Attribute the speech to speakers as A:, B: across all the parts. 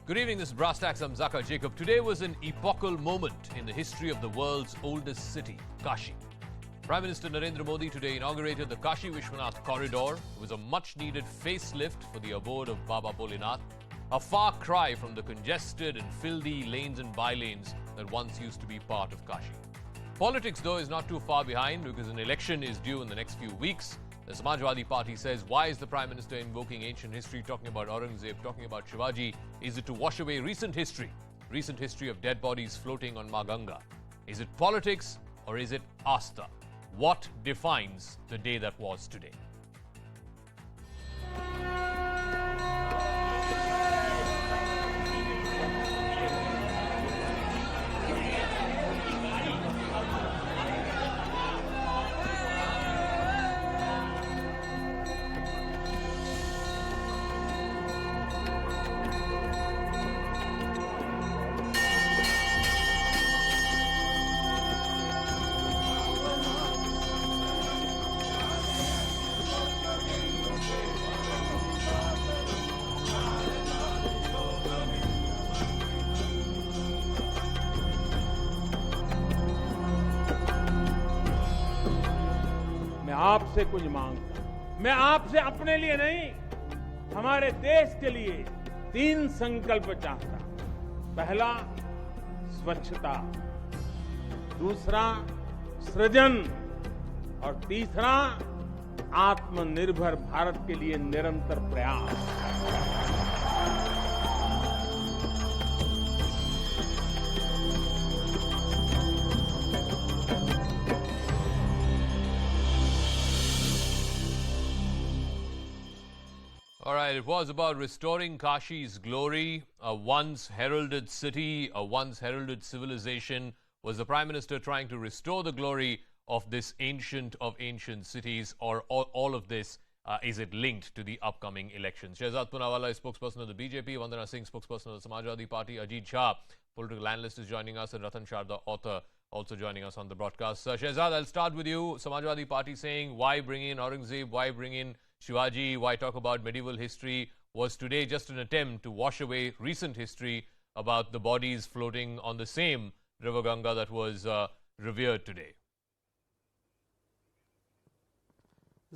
A: Good evening, this is Brass Tacks. I'm Zaka Jacob. Today was an epochal moment in the history of the world's oldest city, Kashi. Prime Minister Narendra Modi today inaugurated the Kashi Vishwanath Corridor. It was a much-needed facelift for the abode of Baba Bholinath, a far cry from the congested and filthy lanes and bylanes that once used to be part of Kashi. Politics, though, is not too far behind because an election is due in the next few weeks. The Samajwadi Party says, why is the Prime Minister invoking ancient history, talking about Aurangzeb, talking about Shivaji? Is it to wash away recent history of dead bodies floating on Ma Ganga? Is it politics or is it Astha? What defines the day that was today?
B: आपसे कुछ मांगता हूं। मैं आपसे अपने लिए नहीं, हमारे देश के लिए 3 संकल्प चाहता हूं। पहला, स्वच्छता, दूसरा, सृजन और तीसरा, आत्मनिर्भर भारत के लिए निरंतर प्रयास।
A: All right, it was about restoring Kashi's glory, a once heralded city, a once heralded civilization. Was the Prime Minister trying to restore the glory of this ancient of ancient cities, or all of this, is it linked to the upcoming elections? Shehzad Poonawalla is spokesperson of the BJP, Vandana Singh, spokesperson of the Samajwadi Party, Ajit Shah, political analyst, is joining us, and Ratan Sharda, author, also joining us on the broadcast. Shehzad, I'll start with you. Samajwadi Party saying, why bring in Aurangzeb, why bring in Shivaji, why talk about medieval history? Was today just an attempt to wash away recent history about the bodies floating on the same river Ganga that was revered today?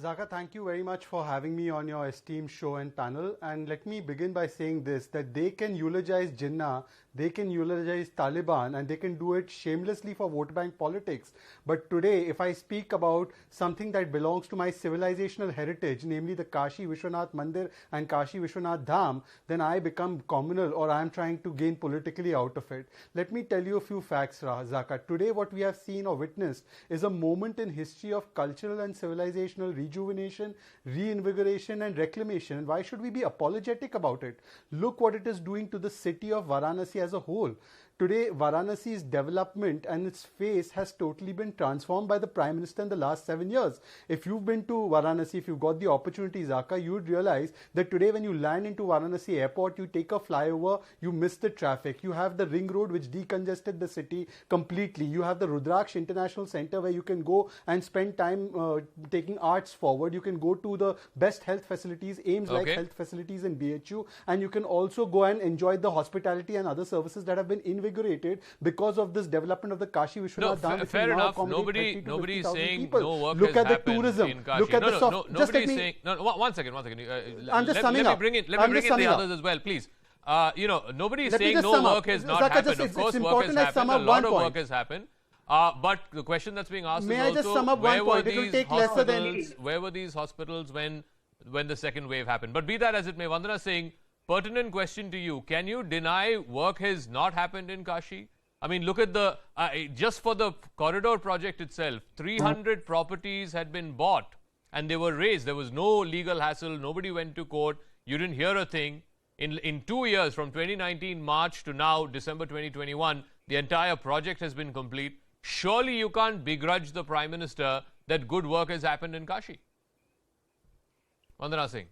C: Zaka, thank you very much for having me on your esteemed show and panel. And let me begin by saying this, that they can eulogize Jinnah, they can eulogize Taliban, and they can do it shamelessly for vote bank politics. But today, if I speak about something that belongs to my civilizational heritage, namely the Kashi Vishwanath Mandir and Kashi Vishwanath Dham, then I become communal, or I am trying to gain politically out of it. Let me tell you a few facts, Zaka. Today, what we have seen or witnessed is a moment in history of cultural and civilizational rejuvenation, reinvigoration and reclamation. And why should we be apologetic about it? Look what it is doing to the city of Varanasi as a whole. Today, Varanasi's development and its face has totally been transformed by the Prime Minister in the last 7 years. If you've been to Varanasi, if you've got the opportunity, Zaka, you would realize that today when you land into Varanasi airport, you take a flyover, you miss the traffic. You have the ring road which decongested the city completely. You have the Rudraksh International Center where you can go and spend time taking arts forward. You can go to the best health facilities, AIIMS-like health facilities in BHU, and you can also go and enjoy the hospitality and other services that have been invigorated because of this development of the Kashi Vishwanath Dham.
A: Fair enough. Nobody is saying
C: people.
A: no work
C: Look
A: has
C: at the
A: happened
C: tourism.
A: in Kashi.
C: Look at the
A: no, nobody is saying. No, one second.
C: I'm just summing up.
A: Let me bring in the others as well, please. Nobody is saying no work has not happened. Of course, work has happened. A lot of work has happened. But the question that's being asked
C: is
A: also,
C: just sum up one point? It will take lesser than...
A: Where were these hospitals when the second wave happened? But be that as it may, Vandana Singh, pertinent question to you. Can you deny work has not happened in Kashi? I mean, look at the, just for the corridor project itself, 300 properties had been bought and they were raised. There was no legal hassle. Nobody went to court. You didn't hear a thing. In 2 years, from 2019 March to now, December 2021, the entire project has been complete. Surely you can't begrudge the Prime Minister that good work has happened in Kashi. Vandana Singh.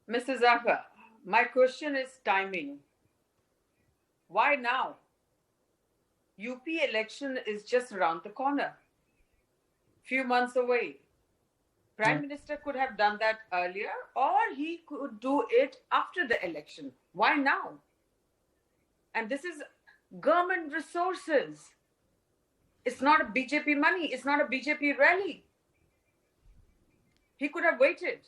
D: Mr. Zaka, my question is timing. Why now? UP election is just around the corner. Few months away. Prime Minister could have done that earlier, or he could do it after the election. Why now? And this is government resources. It's not a BJP money. It's not a BJP rally. He could have waited.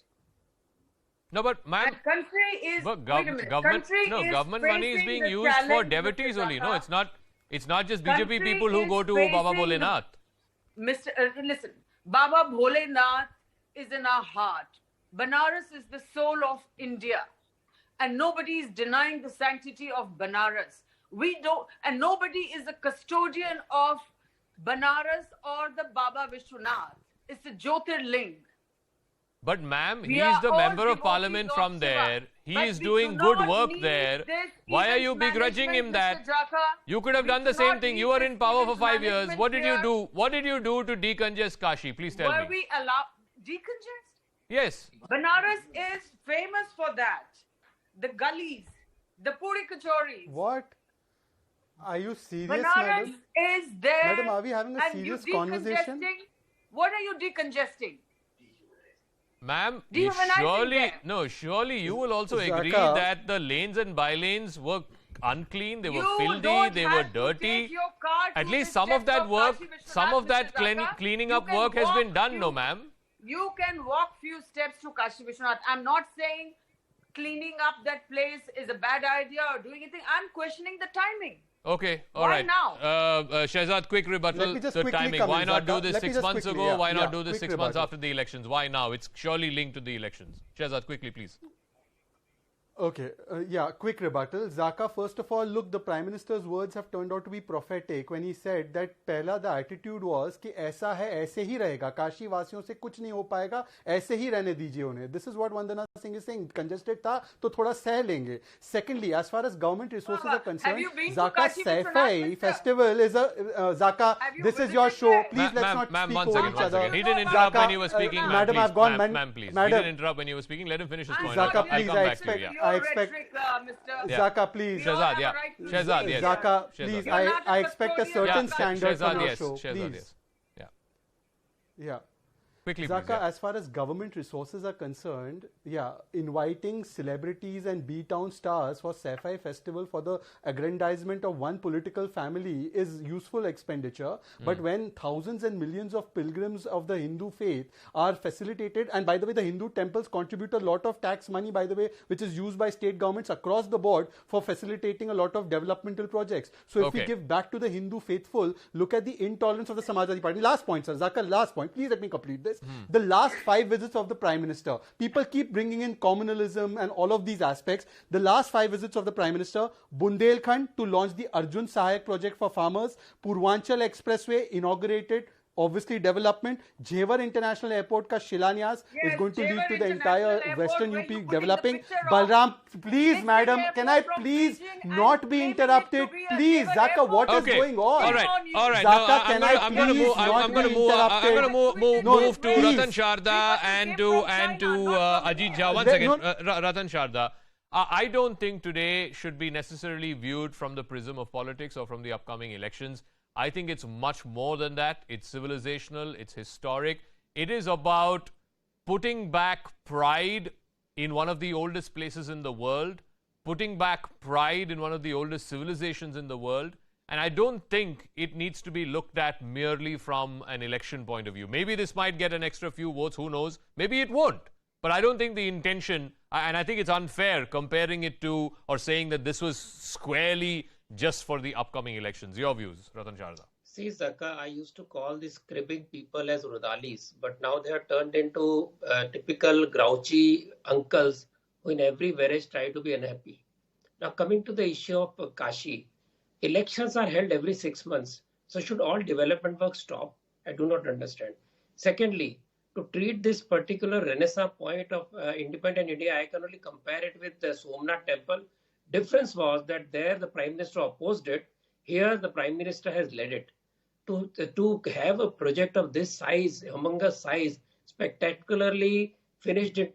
A: No, but ma'am,
D: And country is
A: but
D: wait a minute.
A: government,
D: Country
A: no,
D: is
A: government money is
D: facing
A: being
D: the
A: used for
D: challenge,
A: devotees
D: Mr.
A: only. No,
D: Zaka.
A: it's not just BJP
D: Country
A: people who
D: is
A: go to
D: facing
A: Baba
D: the-
A: Bholenath.
D: Listen, Baba Bholenath is in our heart. Banaras is the soul of India. And nobody is denying the sanctity of Banaras. We don't, and nobody is a custodian of Banaras or the Baba Vishwanath. It's a Jyotirling.
A: But ma'am,
D: We
A: he
D: are
A: is the
D: all
A: member of
D: devotees
A: parliament
D: of
A: from
D: Shiva.
A: there. He
D: But
A: is
D: we
A: doing
D: do
A: good
D: not
A: work
D: need
A: there.
D: this
A: Why are
D: event
A: you begrudging him
D: management,
A: that?
D: Mr. Jaka.
A: You could have
D: We
A: done the
D: do
A: same
D: not
A: thing.
D: need
A: You were
D: this
A: in power for
D: event
A: 5 years.
D: management
A: What did you
D: here.
A: do? What did you do to decongest Kashi? Please tell
D: Were
A: me.
D: we allowed decongest?
A: Yes.
D: Banaras is famous for that. The gullies, the puri kachoris.
C: What? Are you serious,
D: Banaras
C: madam?
D: is there.
C: Madam, are we having a
D: and you
C: serious conversation?
D: decongesting. What are you decongesting?
A: Ma'am,
D: Dehumanizing them.
A: surely you will also agree
C: Zaka.
A: that the lanes and bylanes were unclean, they were
D: You
A: filthy,
D: don't
A: they
D: have
A: were
D: to
A: dirty.
D: take your car
A: At
D: to
A: least
D: the
A: some of
D: steps
A: that work,
D: Kashi Vishwanath,
A: some of that
D: Mr. Zaka.
A: cleaning
D: You
A: up
D: can
A: work has been
D: walk
A: done, no
D: few-
A: ma'am.
D: You can walk few steps to Kashi Vishwanath. I'm not saying cleaning up that place is a bad idea or doing anything. I'm questioning the timing.
A: Okay, all
D: Why
A: right.
D: now?
A: Shehzad, quick rebuttal.
C: Let me just
A: The
C: quickly
A: timing.
C: come
A: Why
C: in,
A: not
C: Zaka.
A: do this
C: Let me
A: 6
C: just
A: months
C: quickly,
A: ago?
C: yeah,
A: Why not
C: yeah,
A: do this
C: quick
A: 6 months
C: rebuttal.
A: after the elections? Why now? It's surely linked to the elections. Shehzad, quickly, please.
C: Okay, quick rebuttal. Zaka, first of all, look, the Prime Minister's words have turned out to be prophetic when he said that पहला the attitude was कि ऐसा है ऐसे ही रहेगा, काशी वासियों से कुछ नहीं हो पाएगा, ऐसे ही रहने दीजिए उन्हें. This is what Vandana Singh is saying. Congested था तो थोड़ा सह लेंगे. Secondly, as far as government resources are
D: Have
C: concerned,
D: you been to
C: Zaka
D: Kashi Vishwanath,
C: Saifai
D: mister?
C: festival is a Zaka.
D: Have you
C: This is your
D: visited
C: show.
D: there?
C: Please let's not
A: ma'am,
C: speak
A: one
C: over
A: second,
C: each
A: one
C: other.
A: second. He didn't interrupt when he was
C: Zaka,
A: speaking, ma'am.
C: madam,
A: please,
C: I've gone,
A: ma'am, please. He
C: madam.
A: didn't interrupt when he was speaking. Let him finish his
D: I'm
A: point.
C: Zaka,
D: not
A: I'll
C: please,
A: come
C: I
A: back to you.
C: expect-
A: Yeah.
D: your
C: I expect-
D: rhetoric, Mr.
A: Yeah.
C: Zaka, please.
D: We all
A: Shehzad,
D: have a
A: yeah.
D: right to
A: Shehzad,
D: say
A: yes.
D: that.
C: Zaka,
A: Shehzad.
C: please,
D: You're not
C: I
D: a
C: expect a
D: custodian
C: certain
D: of
C: standard from
A: Shehzad,
C: your
A: yes.
C: show.
A: Shehzad,
C: Please.
A: yes. Yeah.
C: Yeah.
A: Quickly,
C: Zaka,
A: please. Yeah.
C: as far as government resources are concerned, inviting celebrities and B-town stars for Saifai Festival for the aggrandizement of one political family is useful expenditure. But when thousands and millions of pilgrims of the Hindu faith are facilitated, and by the way, the Hindu temples contribute a lot of tax money, by the way, which is used by state governments across the board for facilitating a lot of developmental projects. So if we
A: Okay.
C: give back to the Hindu faithful, look at the intolerance of the Samajwadi Party. Last point, sir. Zaka, last point. Please let me complete this. The last 5 visits of the Prime Minister, people keep bringing in communalism and all of these aspects. The last 5 visits of the Prime Minister, Bundelkhand to launch the Arjun Sahayak project for farmers, Purvanchal Expressway inaugurated, obviously development, Jewar International Airport ka Shilanyas is
D: Yes,
C: going to lead
D: Jewar
C: to the
D: International
C: entire
D: Airport,
C: Western
D: where
C: UP
D: you put in the
C: developing.
D: picture of
C: Balram, please,
D: District
C: madam, can I
D: Airport from
C: please
D: Beijing and
C: not be
D: claiming it
C: interrupted?
D: to be a
C: Please,
D: Jewar
C: Zaka, what is
D: Airport.
A: Okay.
C: going on?
A: All right. All right.
C: Zaka,
A: No,
C: can
A: I'm
C: I
A: gonna
C: please
A: move. I'm
C: not
A: gonna
C: be
A: move. I'm gonna
C: interrupted?
A: move to
C: please.
A: Ratan Sharda and to Ajit Jha. One
C: Let-
A: second,
C: no-
A: Ratan Sharda. I don't think today should be necessarily viewed from the prism of politics or from the upcoming elections. I think it's much more than that. It's civilizational. It's historic. It is about putting back pride in one of the oldest places in the world, putting back pride in one of the oldest civilizations in the world. And I don't think it needs to be looked at merely from an election point of view. Maybe this might get an extra few votes, who knows? Maybe it won't. But I don't think the intention, and I think it's unfair comparing it to or saying that this was squarely just for the upcoming elections. Your views, Ratan Sharda.
E: See, Zaka, I used to call these cribbing people as Rudalis, but now they are turned into typical grouchy uncles who in every marriage try to be unhappy. Now, coming to the issue of Kashi, elections are held every 6 months. So should all development work stop? I do not understand. Secondly, to treat this particular Renaissance point of independent India, I can only compare it with the Somnath temple. Difference was that there the Prime Minister opposed it. Here the Prime Minister has led it. To have a project of this size, humongous size, spectacularly finished in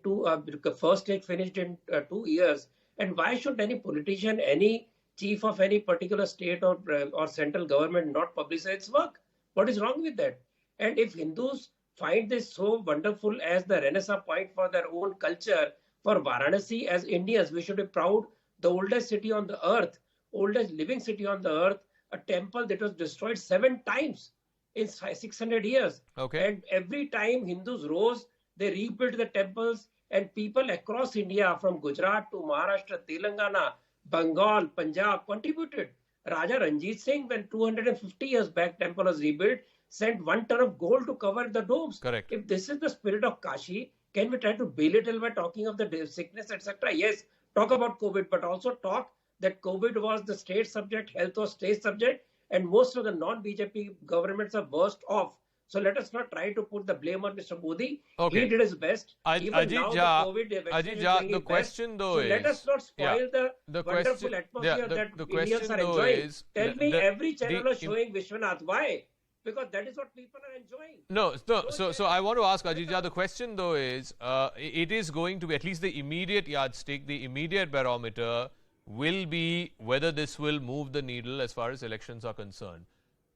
E: first stage finished in 2 years. And why should any politician, any chief of any particular state or central government not publicize its work? What is wrong with that? And if Hindus find this so wonderful as the Renaissance point for their own culture. For Varanasi, as Indians, we should be proud. The oldest city on the earth, oldest living city on the earth, a temple that was destroyed 7 times in 600 years.
A: Okay.
E: And every time Hindus rose, they rebuilt the temples, and people across India, from Gujarat to Maharashtra, Telangana, Bengal, Punjab, contributed. Raja Ranjit Singh, when 250 years back temple was rebuilt, sent 1 ton of gold to cover the domes.
A: Correct.
E: If this is the spirit of Kashi, can we try to belittle by talking of the sickness, etc.? Yes, talk about COVID, but also talk that COVID was the state subject, health was state subject, and most of the non-BJP governments are burst off. So let us not try to put the blame on Mr. Modi.
A: Okay.
E: He did his best. Even now,
A: Ajit
E: the
A: Jha,
E: COVID vaccine
A: Ajit
E: is
A: Jha,
E: doing
A: the
E: its
A: question
E: best.
A: though
E: So
A: is,
E: let us not spoil the wonderful
A: question,
E: atmosphere that
A: the
E: Indians
A: question
E: are
A: though
E: enjoying.
A: is,
E: Tell me, every channel
A: the-
E: is showing Vishwanath. Why? Because that is what people are enjoying.
A: No. So I want to ask Ajit Jha, the question though is, it is going to be at least the immediate yardstick, the immediate barometer will be whether this will move the needle as far as elections are concerned.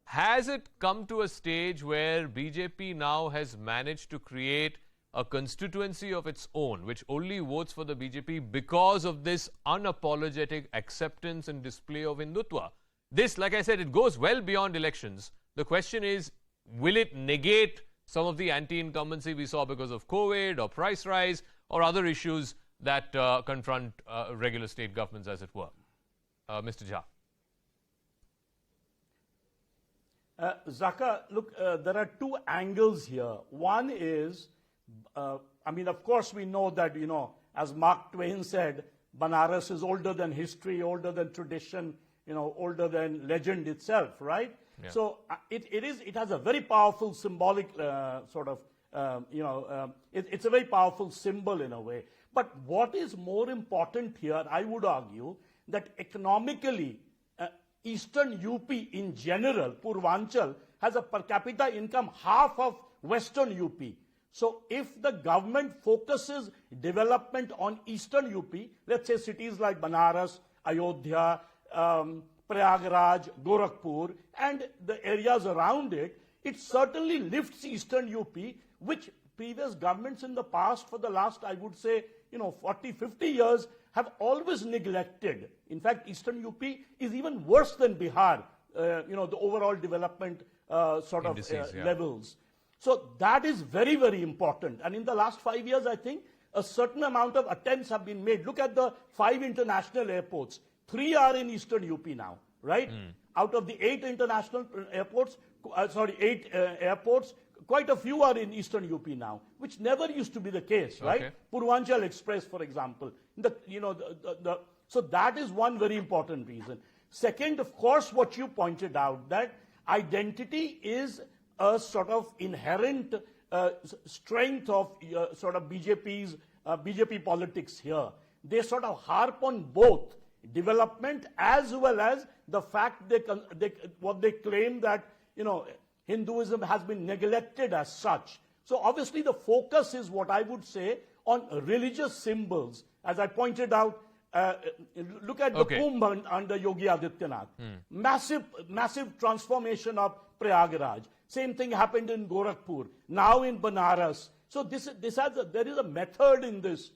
A: Has it come to a stage where BJP now has managed to create a constituency of its own, which only votes for the BJP because of this unapologetic acceptance and display of Hindutva? This, like I said, it goes well beyond elections. The question is, will it negate some of the anti-incumbency we saw because of COVID or price rise or other issues that confront regular state governments, as it were? Mr. Jha.
F: Zaka, look, there are 2 angles here. One is, I mean, of course, we know that, as Mark Twain said, Banaras is older than history, older than tradition, older than legend itself, right?
A: Yeah.
F: So it has a very powerful symbolic it's a very powerful symbol in a way. But what is more important here, I would argue, that economically, Eastern UP in general, Purvanchal, has a per capita income half of Western UP. So if the government focuses development on Eastern UP, let's say cities like Banaras, Ayodhya, Prayagraj, Gorakhpur, and the areas around it, it certainly lifts Eastern UP, which previous governments in the past, for the last, I would say, 40, 50 years, have always neglected. In fact, Eastern UP is even worse than Bihar, the overall development
A: Indices, yeah.
F: levels. So that is very, very important. And in the last 5 years, I think a certain amount of attempts have been made. Look at the 5 international airports. 3 are in Eastern UP now, right? Out of the 8 international airports, 8 airports, quite a few are in Eastern UP now, which never used to be the case, right?
A: Okay.
F: Purvanchal Express, for example. So that is one very important reason. Second, of course, what you pointed out, that identity is a sort of inherent strength of BJP's BJP politics here. They sort of harp on both development as well as the fact what they claim that Hinduism has been neglected as such. So obviously the focus is, what I would say, on religious symbols. As I pointed out, look at the Kumbh under Yogi Adityanath. Massive transformation of Prayagraj. Same thing happened in Gorakhpur, now in Banaras. So there is a method in this,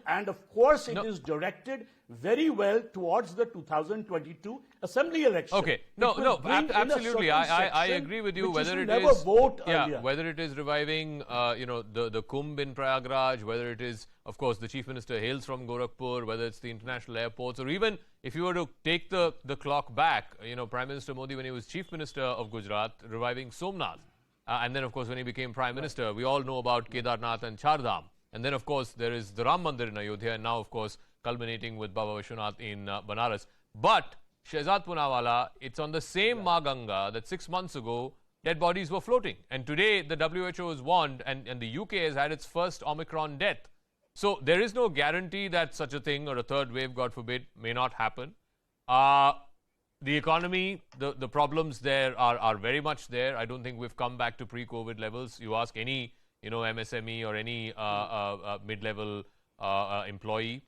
F: and of course it is directed very well towards the 2022 assembly election.
A: Okay, absolutely. I agree with you. Whether it
F: never
A: is
F: vote earlier.
A: whether it is reviving, the Kumbh in Prayagraj, whether it is, of course, the chief minister hails from Gorakhpur, whether it's the international airports, or even if you were to take the clock back, Prime Minister Modi, when he was chief minister of Gujarat, reviving Somnath, and then of course when he became prime minister, we all know about Kedarnath and Chardham, and then of course there is the Ram Mandir in Ayodhya, and now of course culminating with Baba Vishwanath in Banaras. But Shehzad Poonawalla, it's on the same Ma Ganga that 6 months ago dead bodies were floating, and today the WHO has warned, and the UK has had its first Omicron death. So there is no guarantee that such a thing, or a third wave, God forbid, may not happen. The economy, the problems there are very much there. I don't think we've come back to pre-COVID levels. You ask any MSME or any mid-level employee.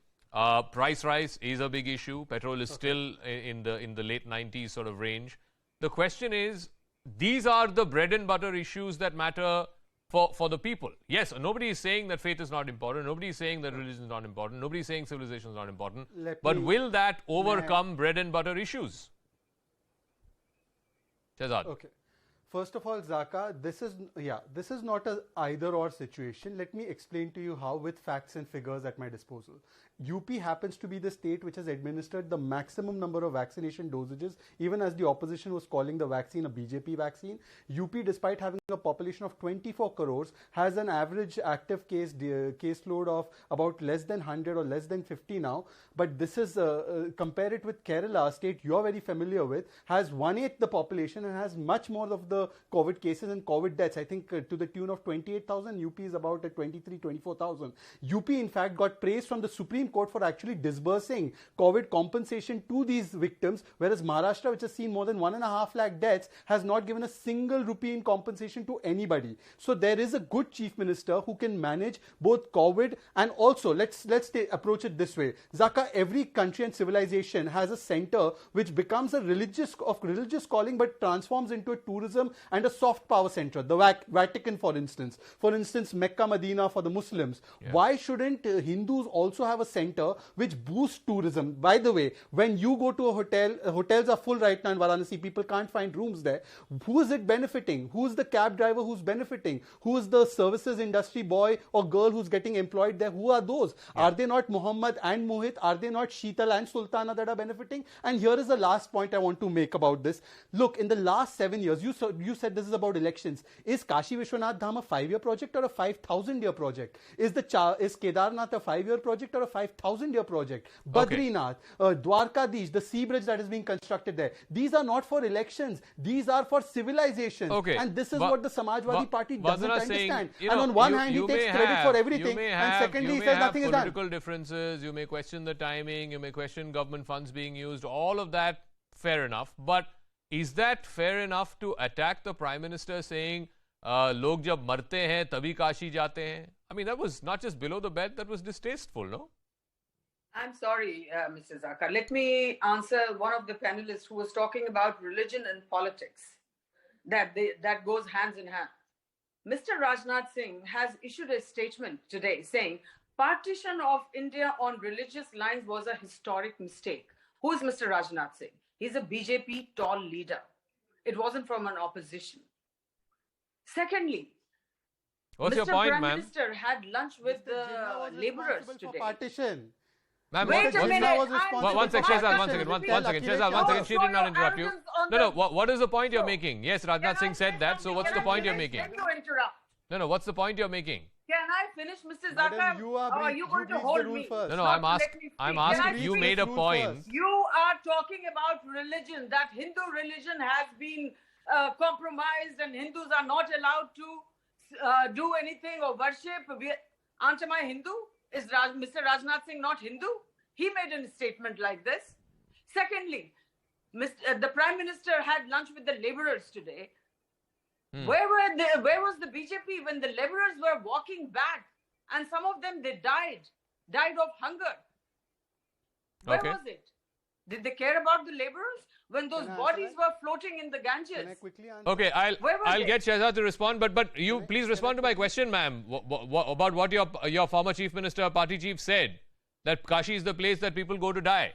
A: Price rise is a big issue. Petrol is still in the late 90s sort of range. The question is, these are the bread and butter issues that matter for the people. Yes, nobody is saying that faith is not important. Nobody is saying that religion is not important. Nobody is saying civilization is not important. But will that overcome bread and butter issues? Shehzad.
C: Okay. First of all, Zaka, this is not a either-or situation. Let me explain to you how, with facts and figures at my disposal. UP happens to be the state which has administered the maximum number of vaccination dosages, even as the opposition was calling the vaccine a BJP vaccine. UP, despite having a population of 24 crores, has an average active caseload of about less than 100 or less than 50 now. But this is, compare it with Kerala, a state you're very familiar with, has 1/8 the population and has much more of the COVID cases and COVID deaths. I think to the tune of 28,000. UP is about at 23, 24,000. UP, in fact, got praise from the Supreme Court for actually disbursing COVID compensation to these victims, whereas Maharashtra, which has seen more than 1.5 lakh deaths, has not given a single rupee in compensation to anybody. So there is a good chief minister who can manage both COVID and also, let's approach it this way. Zaka, every country and civilization has a center which becomes a religious calling but transforms into a tourism and a soft power center. The Vatican, for instance, Mecca, Medina for the Muslims.
A: Yeah.
C: Why shouldn't Hindus also have a center which boosts tourism? By the way, when you go to a hotel, hotels are full right now in Varanasi. People can't find rooms there. Who is it benefiting? Who is the cab driver who's benefiting? Who is the services industry boy or girl who's getting employed there? Who are those? Yeah. Are they not Muhammad and Mohit? Are they not Sheetal and Sultana that are benefiting? And here is the last point I want to make about this. Look, in the last 7 years, you said this is about elections. Is Kashi Vishwanath Dham a 5-year project or a 5,000-year project? Is Kedarnath a 5-year project or a 5,000-year project? Badrinath, Dwarkadish, the sea bridge that is being constructed there. These are not for elections. These are for civilization.
A: Okay.
C: And this is what the Samajwadi Party doesn't understand.
A: Saying,
C: and on one hand, he takes credit for everything. And secondly, he says nothing is done.
A: Political differences. You may question the timing. You may question government funds being used. All of that, fair enough. But is that fair enough to attack the Prime Minister saying, log jab marte hain, tabhi Kashi jate hain? I mean, that was not just below the belt, that was distasteful, no?
D: I'm sorry, Mr. Zaka. Let me answer one of the panelists who was talking about religion and politics. That goes hands in hand. Mr. Rajnath Singh has issued a statement today saying, partition of India on religious lines was a historic mistake. Who is Mr. Rajnath Singh? He's a BJP tall leader. It wasn't from an opposition. Secondly,
A: what's your
D: Mr.
A: point,
D: Prime
A: ma'am?
D: Minister had lunch with the laborers today.
C: Partition.
A: Ma'am,
D: Wait a minute.
A: one second, Shehzad, one second. Shehzad, one second. She did not interrupt you. No. What is the point you're making? Yes, Rajnath Singh said that. So what's the point you're making?
D: Can you interrupt?
A: No. What's the point you're making?
D: Can I finish, Mr. Zaka?
C: Madam, you are
D: you going to hold me?
A: No. I'm asking. You made a point.
D: You are talking about religion. That Hindu religion has been compromised, and Hindus are not allowed to do anything or worship. Aren't I Hindu? Is Mr. Rajnath Singh not Hindu? He made a statement like this. Secondly, the Prime Minister had lunch with the laborers today. Where was the BJP when the laborers were walking back, and some of them they died of hunger? Where was it? Did they care about the laborers when those bodies were floating in the Ganges?
C: Can I quickly answer?
A: Okay, I'll get Shehzad to respond, but you please respond to my question, ma'am, about what your former Chief Minister, party chief, said, that Kashi is the place that people go to die.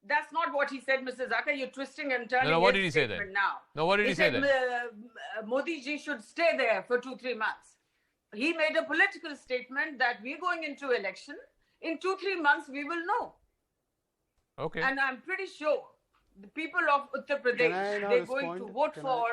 D: That's not what he said, Mr. Zaka. You're twisting and turning.
A: No, what did he say then?
D: Now.
A: No, what did he say then?
D: Modi ji should stay there for 2-3 months. He made a political statement that we're going into election. In 2-3 months, we will know.
A: Okay.
D: And I'm pretty sure the people of Uttar Pradesh, they're going to vote for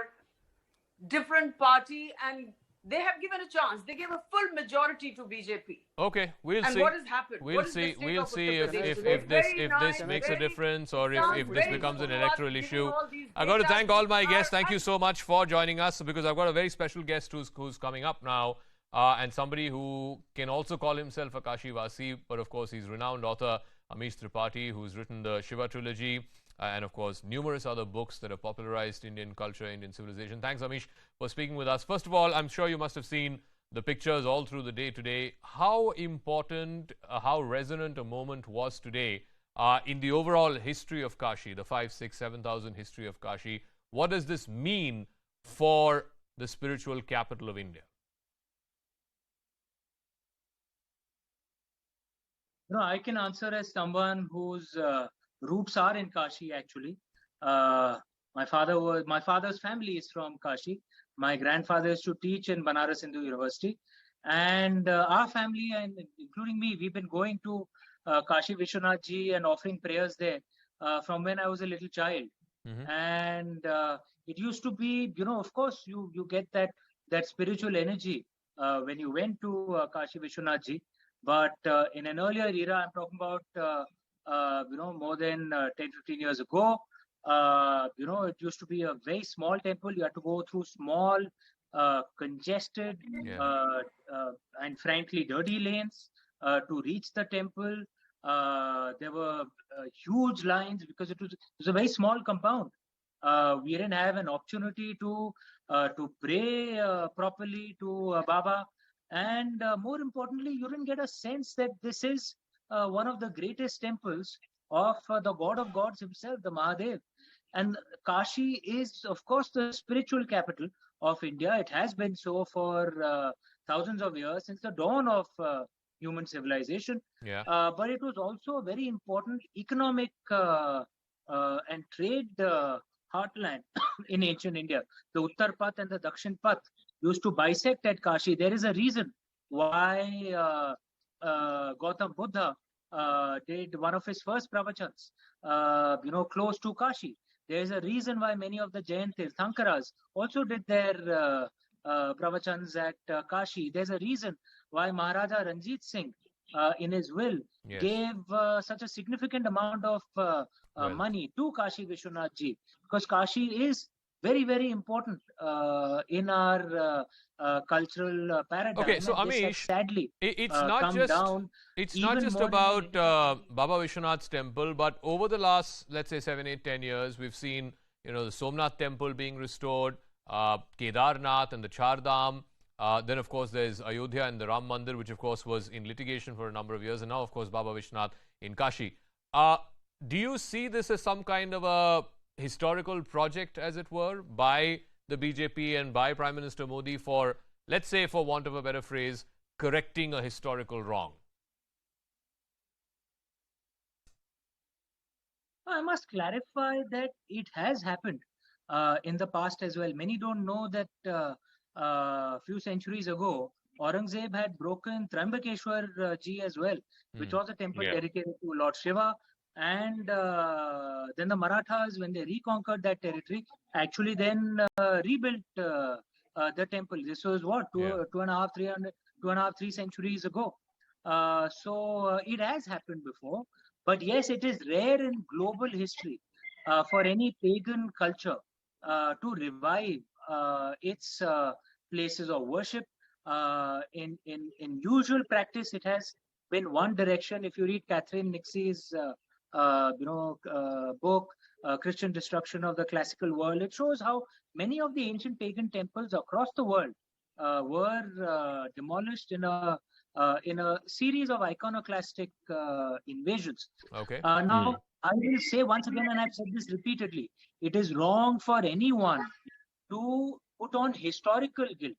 D: different party, and they have given a chance. They gave a full majority to BJP.
A: Okay, we'll see.
D: And what has happened?
A: We'll see if this makes a difference, or if this becomes an electoral issue. I've got to thank all my guests. Thank you so much for joining us, because I've got a very special guest who's coming up now, and somebody who can also call himself a Kashivasi, but of course he's renowned author Amish Tripathi, who's written the Shiva trilogy, and of course numerous other books that have popularized Indian culture, Indian civilization. Thanks, Amish, for speaking with us. First of all, I'm sure you must have seen the pictures all through the day today. How important, how resonant a moment was today in the overall history of Kashi, the 5,000, 6,000, 7,000 history of Kashi. What does this mean for the spiritual capital of India?
G: I can answer as someone whose roots are in Kashi. Actually, my father's family is from Kashi. My grandfather used to teach in Banaras Hindu University, and our family, and including me, we've been going to Kashi Vishwanath Ji and offering prayers there from when I was a little child. And it used to be, of course, you get that spiritual energy when you went to Kashi Vishwanath Ji. But in an earlier era, I'm talking about, more than 10, 15 years ago, it used to be a very small temple. You had to go through small, congested, and frankly dirty lanes to reach the temple. There were huge lines because it was a very small compound. We didn't have an opportunity to pray properly to Baba. And more importantly, you didn't get a sense that this is one of the greatest temples of the God of gods himself, the Mahadev. And Kashi is, of course, the spiritual capital of India. It has been so for thousands of years, since the dawn of human civilization. But it was also a very important economic and trade heartland in ancient India. The Uttar Path and the Dakshin Path used to bisect at Kashi. There is a reason why Gautam Buddha did one of his first pravachans, close to Kashi. There is a reason why many of the Jain Tirthankaras also did their pravachans at Kashi. There's a reason why Maharaja Ranjit Singh, in his will, gave such a significant amount of money to Kashi Vishwanath Ji, because Kashi is very, very important in our cultural paradigm.
A: Okay, so Amish,
G: sadly,
A: it's not just about Baba Vishwanath's temple, but over the last, let's say, 7, 8, 10 years, we've seen the Somnath temple being restored, Kedarnath and the Char Dham. Then, of course, there's Ayodhya and the Ram Mandir, which, of course, was in litigation for a number of years. And now, of course, Baba Vishwanath in Kashi. Do you see this as some kind of a historical project, as it were, by the BJP and by Prime Minister Modi for, let's say, for want of a better phrase, correcting a historical wrong?
G: I must clarify that it has happened in the past as well. Many don't know that a few centuries ago, Aurangzeb had broken Trambakeshwar Ji as well, which was a temple dedicated to Lord Shiva. And then the Marathas, when they reconquered that territory, actually then rebuilt the temple. This was what, 3 centuries ago. So it has happened before. But yes, it is rare in global history for any pagan culture to revive its places of worship. In usual practice, it has been one direction. If you read Catherine Nixie's book, Christian Destruction of the Classical World, it shows how many of the ancient pagan temples across the world were demolished in a series of iconoclastic invasions. Now, I will say once again, and I've said this repeatedly, it is wrong for anyone to put on historical guilt.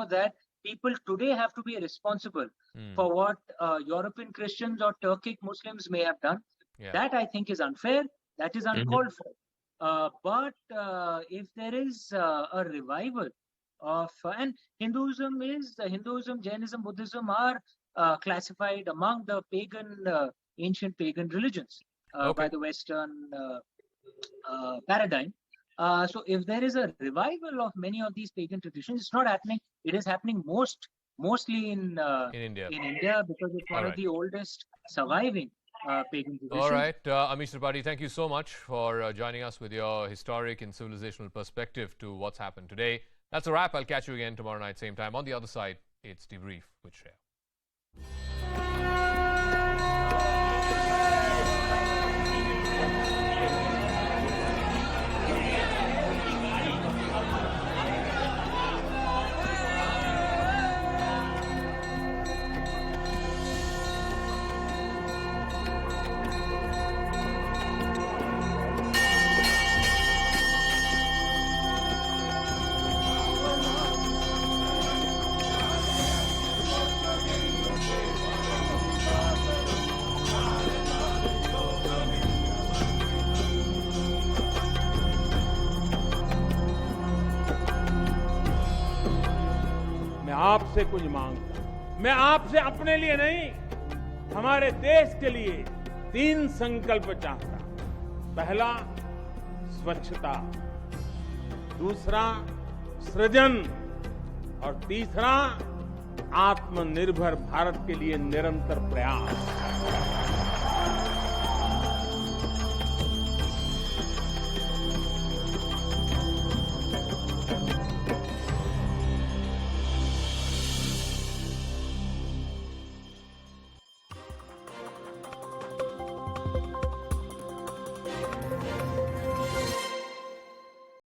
G: That people today have to be responsible for what European Christians or Turkic Muslims may have done. That, I think, is unfair. That is uncalled for. But if there is a revival of, and Hinduism, Jainism, Buddhism are classified among the ancient pagan religions by the Western paradigm. So if there is a revival of many of these pagan traditions, it's not happening. It is happening mostly in India because it's one of the oldest surviving pagan traditions.
A: All right, Amish Tripathi, thank you so much for joining us with your historic and civilizational perspective to what's happened today. That's a wrap. I'll catch you again tomorrow night, same time. On the other side, it's Debrief with Shreya.
B: आपसे कुछ मांगता हूं। मैं आपसे अपने लिए नहीं, हमारे देश के लिए 3 संकल्प चाहता हूं। पहला, स्वच्छता, दूसरा, सृजन, और तीसरा, आत्मनिर्भर भारत के लिए निरंतर प्रयास।